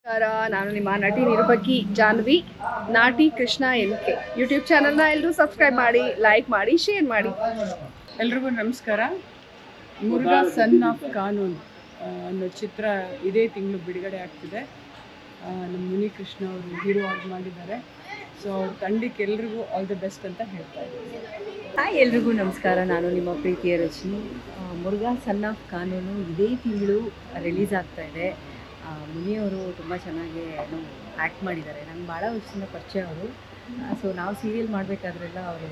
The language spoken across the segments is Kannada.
ನಮಸ್ಕಾರ, ನಾನು ನಿಮ್ಮ ನಟಿ ನಿರೂಪಕಿ ಜಾನ್ವಿ. ನಾಟಿ ಕೃಷ್ಣ NK ಯೂಟ್ಯೂಬ್ ಚಾನಲ್ನ ಎಲ್ಲರೂ ಸಬ್ಸ್ಕ್ರೈಬ್ ಮಾಡಿ, ಲೈಕ್ ಮಾಡಿ, ಶೇರ್ ಮಾಡಿ. ಎಲ್ರಿಗೂ ನಮಸ್ಕಾರ. ಮುರುಘಾ ಸನ್ ಆಫ್ ಕಾನೂನು ಅನ್ನೋ ಚಿತ್ರ ಇದೇ ತಿಂಗಳು ಬಿಡುಗಡೆ ಆಗ್ತಿದೆ. ನಮ್ಮ ಮುನಿಕೃಷ್ಣ ಅವರು ಹೀರೋ ಆಗಿ ಮಾಡಿದ್ದಾರೆ. ಸೊ ಅವ್ರ ತಂಡಕ್ಕೆ ಎಲ್ರಿಗೂ ಆಲ್ ದಿ ಬೆಸ್ಟ್ ಅಂತ ಹೇಳ್ತಾ ಇದ್ದೀನಿ. ಹಾಯ್, ಎಲ್ರಿಗೂ ನಮಸ್ಕಾರ. ನಾನು ನಿಮ್ಮ ಪ್ರೀತಿಯ ರಚನಿ. ಮುರುಘಾ ಸನ್ ಆಫ್ ಕಾನೂನು ಇದೇ ತಿಂಗಳು ರಿಲೀಸ್ ಆಗ್ತಾ ಇದೆ. ಮುನಿಯವರು ತುಂಬ ಚೆನ್ನಾಗಿ ಆ್ಯಕ್ಟ್ ಮಾಡಿದ್ದಾರೆ. ನಂಗೆ ಭಾಳ ವರ್ಷದಿಂದ ಪರಿಚಯ ಅವರು. ಸೊ ನಾವು ಸೀರಿಯಲ್ ಮಾಡಬೇಕಾದ್ರೆಲ್ಲ ಅವರು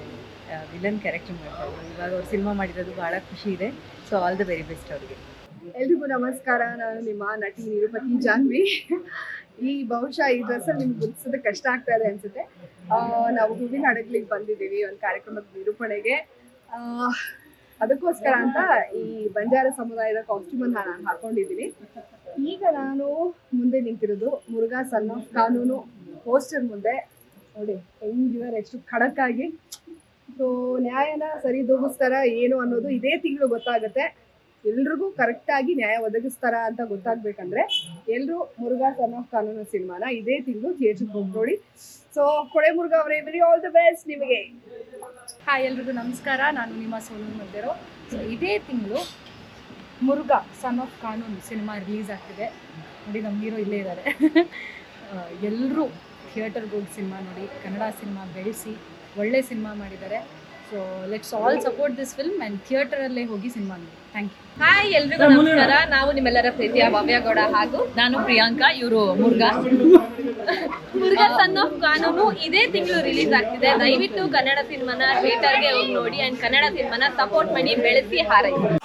ವಿಲನ್ ಕ್ಯಾರೆಕ್ಟರ್ ಮಾಡ್ತಾಯಿದ್ರು. ಇವಾಗ ಅವ್ರು ಸಿನಿಮಾ ಮಾಡಿರೋದು ಭಾಳ ಖುಷಿ ಇದೆ. So all the very best ಅವರಿಗೆ. ಎಲ್ರಿಗೂ ನಮಸ್ಕಾರ, ನಾನು ನಿಮ್ಮ ನಟಿ ನಿರೂಪಕಿ ಜಾನ್ವಿ. ಬಹುಶಃ ಈ ಡ್ರೆಸ್ಸಲ್ಲಿ ನಿಮ್ಗೆ ಗುರುತಿಸೋದಕ್ಕೆ ಕಷ್ಟ ಆಗ್ತಾ ಇದೆ ಅನ್ಸುತ್ತೆ. ನಾವು ಹೂವಿನ ಹಡಗ್ಲಿಗೆ ಬಂದಿದ್ದೀವಿ ಒಂದು ಕಾರ್ಯಕ್ರಮದ ನಿರೂಪಣೆಗೆ. ಅದಕ್ಕೋಸ್ಕರ ಅಂತ ಈ ಬಂಜಾರ ಸಮುದಾಯದ ಕಾಸ್ಟ್ಯೂಮನ್ನು ನಾನು ಹಾಕೊಂಡಿದ್ದೀನಿ. ಈಗ ನಾನು ಮುಂದೆ ನಿಂತಿರೋದು ಮುರುಘಾ ಸನ್ ಆಫ್ ಕಾನೂನು ಪೋಸ್ಟರ್ ಮುಂದೆ. ನೋಡಿ ಹೆಂಗಿದ್ದಾರೆ, ಎಷ್ಟು ಖಡಕ್ ಆಗಿ. ಸೊ ನ್ಯಾಯನ ಸರಿದೂಗಿಸ್ತಾರ ಏನು ಅನ್ನೋದು ಇದೇ ತಿಂಗಳು ಗೊತ್ತಾಗುತ್ತೆ. ಎಲ್ರಿಗೂ ಕರೆಕ್ಟಾಗಿ ನ್ಯಾಯ ಒದಗಿಸ್ತಾರ ಅಂತ ಗೊತ್ತಾಗ್ಬೇಕಂದ್ರೆ ಎಲ್ಲರೂ ಮುರುಘಾ ಸನ್ ಆಫ್ ಕಾನೂನು ಸಿನಿಮಾನ ಇದೇ ತಿಂಗಳು ಥಿಯೇಟ್ರಿಗೆ ಹೋಗಿ ನೋಡಿ. ಸೊ ಕೊಡೆ ಮುರುಘಾ ಅವರೇ, ವೆರಿ ಆಲ್ ದ ಬೆಸ್ಟ್ ನಿಮಗೆ. ಹಾಯ್, ಎಲ್ರಿಗೂ ನಮಸ್ಕಾರ. ನಾನು ನಿಮ್ಮ ಸೋನು ಮಧ್ಯರು. ಸೊ ಇದೇ ತಿಂಗಳು ಮುರುಘಾ ಸನ್ ಆಫ್ ಕಾನೂನು ಸಿನಿಮಾ ರಿಲೀಸ್ ಆಗ್ತಿದೆ. ನೋಡಿ, ನಮ್ಮ ಹೀರೋ ಇಲ್ಲೇ ಇದ್ದಾರೆ. ಎಲ್ಲರೂ ಥಿಯೇಟರ್ಗೆ ಹೋಗಿ ಸಿನಿಮಾ ನೋಡಿ, ಕನ್ನಡ ಸಿನಿಮಾ ಬೆಳೆಸಿ ಒಳ್ಳೆ ಸಿನಿಮಾ ಮಾಡಿದ್ದಾರೆ. So let's all support this film and ಥಿಯೇಟರಲ್ಲೇ ಹೋಗಿ ಸಿನಿಮಾ ನೋಡಿ. Thank you. ಹಾಯ್, ಎಲ್ರಿಗೂ ನಮಸ್ಕಾರ. ನಾವು ನಿಮ್ಮೆಲ್ಲರ ಪ್ರೀತಿಯ ಭವ್ಯಗೌಡ ಹಾಗೂ ನಾನು ಪ್ರಿಯಾಂಕಾ. ಇವರು ಮುರುಘಾ ಸನ್ ಆಫ್ ಕಾನೂನು ಇದೇ ತಿಂಗಳು ರಿಲೀಸ್ ಆಗ್ತಿದೆ. ದಯವಿಟ್ಟು ಕನ್ನಡ ಸಿನಿಮಾನ ಥಿಯೇಟರ್ಗೆ ಹೋಗಿ ನೋಡಿ ಆ್ಯಂಡ್ ಕನ್ನಡ ಸಿನಿಮಾನ ಸಪೋರ್ಟ್ ಮಾಡಿ, ಬೆಳೆಸಿ, ಹಾರೈಸಿ.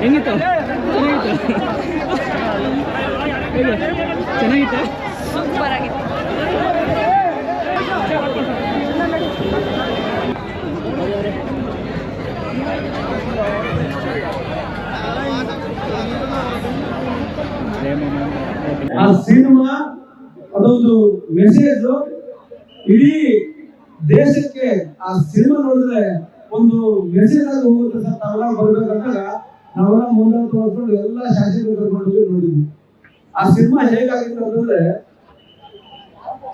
ಹೆಂಗಿತ್ತು? ಚೆನ್ನಾಗಿತ್ತು. ಸೂಪರ್ ಆಗಿತ್ತು. ಆ ಸಿನಿಮಾ ಅದೊಂದು ಮೆಸೇಜ್ ಇಡೀ ದೇಶಕ್ಕೆ. ಆ ಸಿನಿಮಾ ನೋಡಿದ್ರೆ ಒಂದು ಮೆಸೇಜ್ ಆಗಿ ಹೋಗುತ್ತೆ ಸರ್. ನಾವೆಲ್ಲ ಬರ್ಬೇಕಂದಾಗ ನಾವೆಲ್ಲ ಮುಂದಾಟ ಮಾಡ್ಕೊಂಡು ಎಲ್ಲ ಶಾಸಕರು ಕರ್ಕೊಂಡು ನೋಡಿದ್ವಿ. ಆ ಸಿನಿಮಾ ಹೇಗಾಗಿತ್ತು ಅಂತಂದ್ರೆ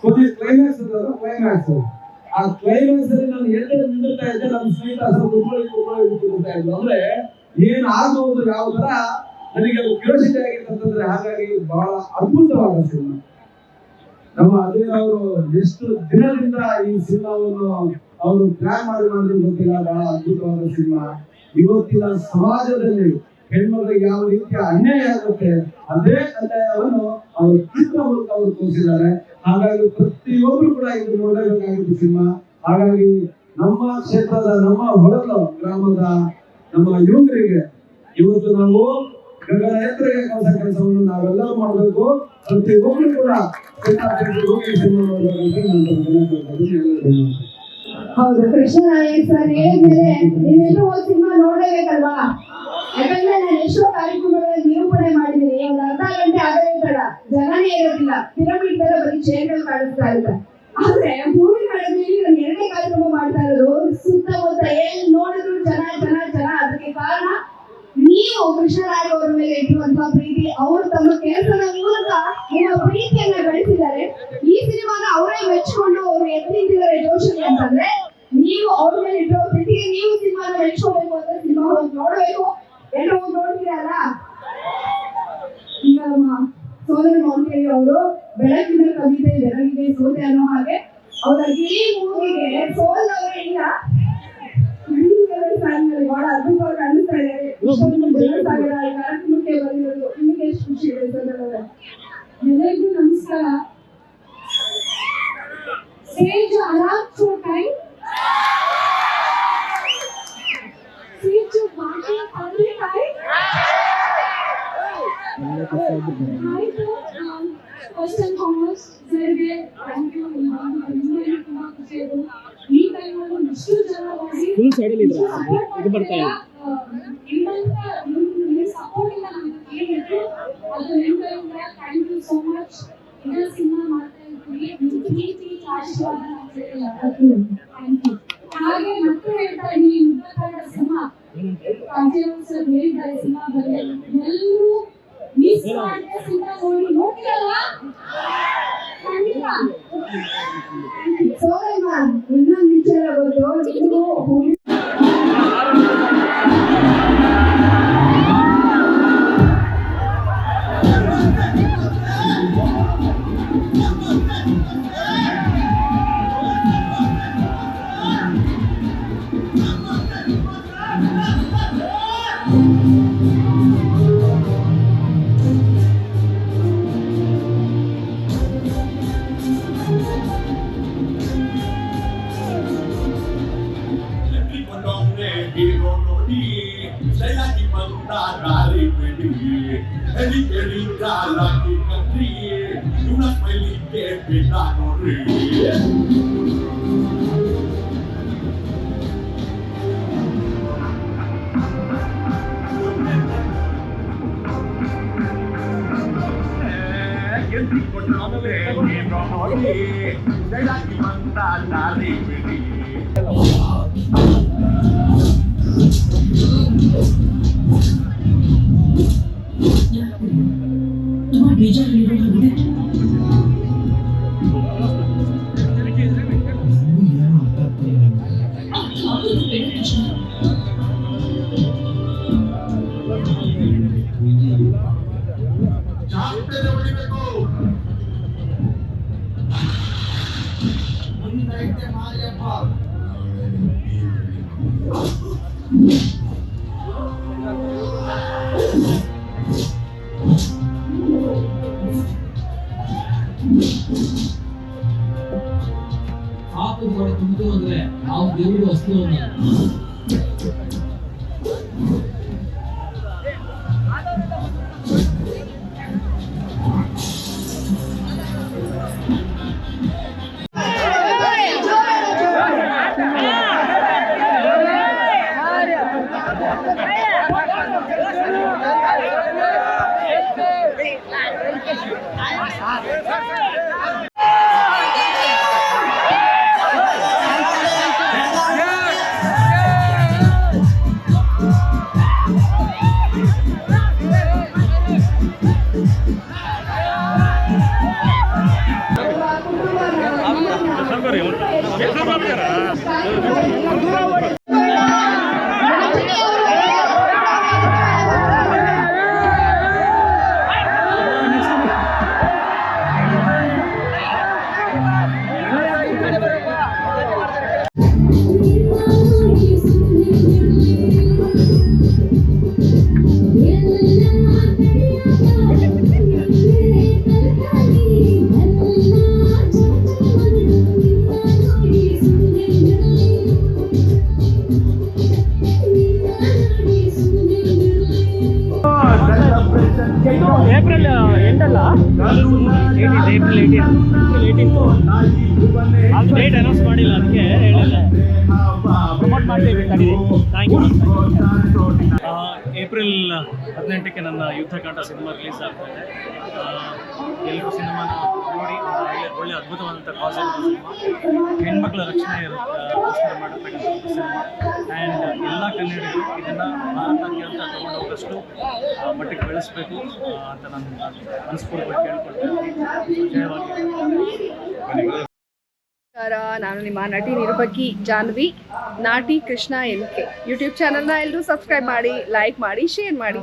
ಕೊನೆ ಕ್ಲೈಮ್ಯಾಕ್ಸ್ ಆ ಕ್ಲೈಮ್ಯಾಕ್ಸ್ ಅಲ್ಲಿ ನಾನು ಎಲ್ಲೇ ನಿಂದಿರ್ತಾ ಇದ್ದೆ, ನಮ್ಮ ಸ್ನೇಹಿತ ಕುತ್ಕೊಳ್ತಾ ಇದ್ರು. ಅಂದ್ರೆ ಏನ್ ಆಗೋದು ಯಾವ ತರ ನನಗೆ ಅದು ಕ್ಯೂರಿಯಾಸಿಟಿ ಆಗಿತ್ತು ಅಂತಂದ್ರೆ, ಹಾಗಾಗಿ ಬಹಳ ಅದ್ಭುತವಾದ ಸಿನಿಮಾ. ನಮ್ಮ ಅದೇ ಅವರು ಎಷ್ಟು ದಿನದಿಂದ ಈ ಸಿನಿಮಾವನ್ನು ಅವರು ಪ್ಲಾನ್ ಮಾಡಿದ್ರು ಗೊತ್ತಿಲ್ಲ. ಬಹಳ ಅದ್ಭುತವಾದ ಸಿನಿಮಾ. ಇವತ್ತಿನ ಸಮಾಜದಲ್ಲಿ ಹೆಣ್ಮಕ್ಳಿಗೆ ಯಾವ ರೀತಿಯ ಅನ್ಯಾಯ ಆಗುತ್ತೆ ಅದೇ ಅನ್ಯಾಯವನ್ನು ಅವರು ಚಿತ್ರ ಮೂಲಕ ಅವರು ತೋರಿಸಿದ್ದಾರೆ. ಹಾಗಾಗಿ ಪ್ರತಿಯೊಬ್ರು ಕೂಡ ಇದು ನೋಡಬೇಕಾಗಿತ್ತು ಸಿನಿಮಾ. ಹಾಗಾಗಿ ನಮ್ಮ ಕ್ಷೇತ್ರದ, ನಮ್ಮ ಹೊಳಲು ಗ್ರಾಮದ ನಮ್ಮ ಯುವಕರಿಗೆ ಇವತ್ತು ನಾವು ಗಗನ ಎತ್ತರಕ್ಕೆ ಕಳಿಸೋ ಕೆಲಸವನ್ನು ನಾವೆಲ್ಲರೂ ಮಾಡಬೇಕು. ಪ್ರತಿಯೊಬ್ಬರು ಕೂಡ ಸಿನಿಮಾ ನೋಡಬೇಕು. ಹೌದು, ಕೃಷ್ಣ ನಾಯಕ್ ಸರ್ ಹೇಳಿದ್ಮೇಲೆ ನೀವೆಲ್ಲರೂ ಹೋಗಿ ಸಿನಿಮಾ ನೋಡಲೇಬೇಕಲ್ವಾ? ಯಾಕಂದ್ರೆ ನಾನು ಎಷ್ಟೋ ಕಾರ್ಯಕ್ರಮಗಳಲ್ಲಿ ನಿರೂಪಣೆ ಮಾಡಿದ್ದೀನಿ. ಒಂದು ಅರ್ಧ ಗಂಟೆ ಆಗಲೇ ತಡ. ಜನನೇ ಇರೋದಿಲ್ಲ, ಪಿರಮಿಡ್ ತರ ಬರೀ ಚೇರ್ಗಳು ಕಾಣಿಸ್ತಾ ಇರುತ್ತೆ. ಆದ್ರೆ ಮೂವಿ ಕಳೆದ್ಮೇಲೆ ನಾನು 2ನೇ ಕಾರ್ಯಕ್ರಮ ಮಾಡ್ತಾ ಇರೋದು ಸುತ್ತಮುತ್ತ ಎಲ್ಲಿ ನೋಡಿದ್ರು ಜನ ಜನ ಜನ. ಅದಕ್ಕೆ ಕಾರಣ ನೀವು ಕೃಷ್ಣರಾಯ್ ಅವರ ಮೇಲೆ ಇಟ್ಟಿರುವಂತಹ ಪ್ರೀತಿ. ಅವರು ತಮ್ಮ ಕೆಲಸದ ಮೂಲಕ ನಿಮ್ಮ ಪ್ರೀತಿಯನ್ನ ಗಳಿಸಿದ್ದಾರೆ. ಈ ಸಿನಿಮಾನ ಅವರೇ ಮೆಚ್ಕೊಂಡು ಅವರು ಎತ್ತಿದ್ದಾರೆ ಜೋಶಿಗೆ ಅಂತಂದ್ರೆ ನೀವು ಅವ್ರ ಮೇಲೆ ಇಟ್ಟಿರೋ ಪ್ರೀತಿಗೆ ನೀವು ಸಿನಿಮಾನ ಮೆಚ್ಕೋಬೇಕು ಅಂದ್ರೆ ಸಿನಿಮಾ ಹೋಗಿ ನೋಡ್ಬೇಕು. ಎಲ್ಲರೂ ಹೋಗಿ ನೋಡ್ತೀರಲ್ಲ. ಈಗ ನಮ್ಮ ಸೋದರ ಮೌಂಟೇರಿ ಅವರು ಬೆಳಕಿನ ಕವಿತೆ ಬೆಳಗಿದೆ ಸೋದೆ ಅನ್ನೋ ಹಾಗೆ ಅವರ ಇಡೀ ಮೂವಿಗೆ ಸೋಲವರೇ ಇಲ್ಲ ಬಹಳ ಅದ್ಭುತವಾಗಿ ಕಾಣಿಸ್ತಾ ಇದ್ದಾರೆ. ಕಾರ್ಯಕ್ರಮಕ್ಕೆ ಬಂದಿರೋದು ನಿಮಗೆ ಎಷ್ಟು ಖುಷಿ ಇದೆ ಸೋದರವರೇ? ಎಲ್ಲರಿಗೂ ನಮಸ್ಕಾರ. Stage alarm for time stage ಬಾಕಿ ಅಂದ್ರೆ ಟೈಮ್. ಫಸ್ಟ್ ಅಂಡ್ ಫಾರ್ಮೋಸ್ಟ್ ಸರ್ಗೆ ಥ್ಯಾಂಕ್ ಯು. ತುಂಬಾ ಖುಷಿ ಆಯ್ತು ಈ ಟೈಮಲ್ಲಿ ಇಷ್ಟು ಜನ ಸಪೋರ್ಟ್ ಇಲ್ಲ ನಮ್ಗೆ ಏನಿತ್ತು ಅದು ನಿಮ್ಮಿಂದ. Thank you so much. ಇನ್ನೂ ಸಿನಿಮಾ ಮಾಡ್ತಾ ಇರ್ತೀವಿ. ಪ್ರೀತಿ ಆಶೀರ್ವಾದ ಥ್ಯಾಂಕ್ ಯು. ಹಾಗೆ ಮತ್ತೆ ಹೇಳ್ತಾ ಇದ್ದೀನಿ, ಉತ್ತರ ಕನ್ನಡ ಸಿನಿಮಾ ಕಾಂಚನರಾವ್ ಸರ್ ಹೇಳಿದ್ದಾರೆ ಸಿನಿಮಾ ಬಗ್ಗೆ ಎಲ್ಲರೂ ಮಿಸ್ ಮಾಡದೆ ಸಿನಿಮಾ ನೋಡಿರಲ್ಲ ಖಂಡಿತ. ಸೋರಮ್ಮ ಇನ್ನೊಂದು ವಿಚಾರ ಗೊತ್ತು, ನೀವು ತುಂಬಿತು ಅಂದ್ರೆ ನಾವು ದೇವರು ವಸ್ತುವನ್ನ ಏಪ್ರಿಲ್ ಎಂಟಲ್ಲ ಏಪ್ರಿಲ್ 18 ಅದು ಡೇಟ್ ಅನೌನ್ಸ್ ಮಾಡಿಲ್ಲ, ಅದಕ್ಕೆ ಹೇಳಿಲ್ಲ. ಪ್ರಮೋಟ್ ಮಾಡ್ತೀವಿ. Thank you. ಏಪ್ರಿಲ್ 18ಕ್ಕೆ ನನ್ನ ಯುದ್ಧಕಾಂಡ ಸಿನಿಮಾ ರಿಲೀಸ್ ಆಗ್ತಾ ಇದೆ. ಎಲ್ಲರೂ ಸಿನಿಮಾ ನೋಡಿ ಒಳ್ಳೆ ಅದ್ಭುತವಾದಂಥ ಕಾಸ್ ಸಿನಿಮಾ, ಹೆಣ್ಮಕ್ಳ ರಕ್ಷಣೆ ಗೋಸ್ಕರ ಮಾಡಿರ್ತಕ್ಕಂಥ ಸಿನಿಮಾ. ಆ್ಯಂಡ್ ಎಲ್ಲ ಕನ್ನಡಿಗರು ಇದನ್ನು ಭಾರತಾದ್ಯಂತ ತಗೊಂಡೋಗಷ್ಟು ಮಟ್ಟಿಗೆ ಬೆಳೆಸಬೇಕು ಅಂತ ನಾನು ಮನಸ್ಪೂರ್ವಕವಾಗಿ ಕೇಳ್ಕೊಳ್ತೀನಿ. ಜಯವಾಗಿ. ನಮಸ್ಕಾರ, ನಾನು ನಿಮ್ಮ ನಟಿ ನಿರೂಪಕಿ ಜಾನ್ವಿ, ನಾಟಿ ಕೃಷ್ಣ NK ಯೂಟ್ಯೂಬ್ ಚಾನಲ್ನ ಎಲ್ಲರೂ ಸಬ್ಸ್ಕ್ರೈಬ್ ಮಾಡಿ, ಲೈಕ್ ಮಾಡಿ, ಶೇರ್ ಮಾಡಿ.